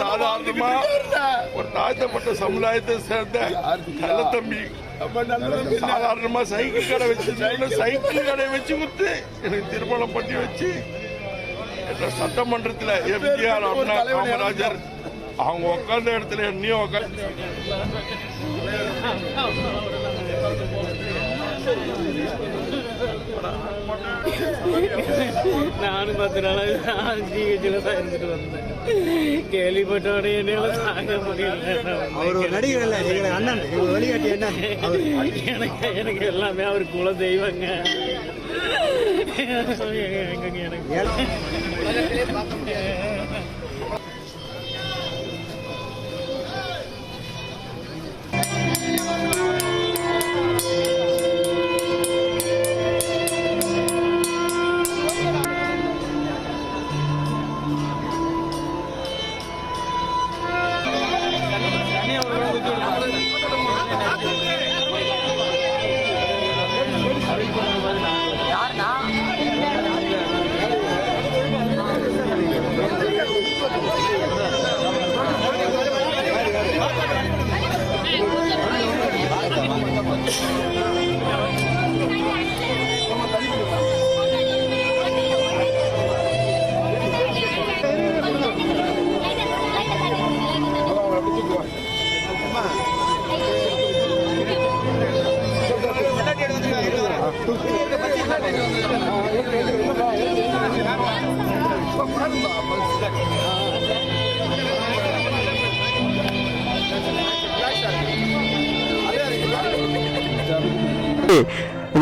சாதாரணமா ஒரு தாழ்த்தப்பட்ட சமுதாயத்தை சேர்ந்த நல்ல தம்பி சாதாரணமா சைக்கிள் கடை வச்சு சைக்கிள் கடை வச்சு கொடுத்து எனக்கு திருமணம் பண்ணி வச்சு சட்டமன்றத்தில் எம்ஜிஆர் அண்ணா காமராஜர் அவங்க உட்கார்ந்த இடத்துல என்னையும் உட்காந்து நானும் 10 நாளா ஜிஹெச்ல தான் இருந்துட்டு வந்தேன். கேள்விப்பட்டோட என்னால தாங்க முடியல. அவர் ஒரு நடிகர் இல்ல, எங்க அண்ணன், எங்க வழிகாட்டி அண்ணன். எனக்கு எல்லாமே அவர் குல தெய்வங்க.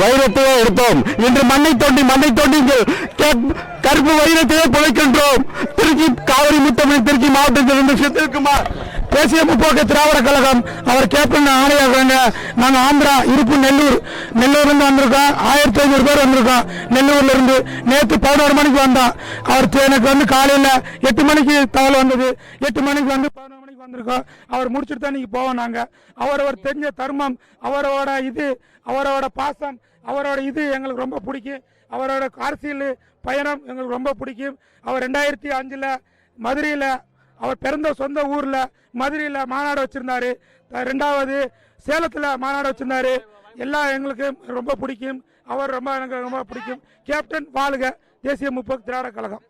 வைரத்தையே எடுத்தோம். இன்று மண்ணை தோண்டி கருப்பு வைரத்தையே புதைக்கின்றோம். திருச்சி காவிரி முத்தமிழ் திருச்சி மாவட்டத்திலிருந்து செந்தில்குமார், தேசிய முற்போக்கு திராவிட கழகம். அவர் கேப்டன் ஆணையாகிறாங்க. நாங்கள் ஆந்திரா இருப்பு நெல்லூர்லேருந்து வந்திருக்கோம். 1500 பேர் வந்திருக்கோம் நெல்லூர்ல இருந்து. நேற்று 11 மணிக்கு வந்தோம். அவர் எனக்கு காலையில் 8 மணிக்கு தகவல் வந்தது. 8 மணிக்கு 11 மணிக்கு வந்திருக்கோம். அவர் முடிச்சுட்டு தான் நீங்க போவோம். நாங்கள் அவரவர் தெரிஞ்ச தர்மம், அவரோட பாசம், அவரோட இது எங்களுக்கு ரொம்ப பிடிக்கும். அவரோட அரசியல் பயணம் எங்களுக்கு ரொம்ப பிடிக்கும். அவர் 2005 மதுரையில், அவர் பிறந்த சொந்த ஊரில் மதுரையில் மாநாடு வச்சிருந்தாரு. 2வது சேலத்தில் மாநாடு வச்சிருந்தாரு. எல்லாம் எங்களுக்கு ரொம்ப பிடிக்கும். அவர் எனக்கு ரொம்ப பிடிக்கும். கேப்டன் வாழ்க, தேசிய முற்போக்கு திராவிட கழகம்.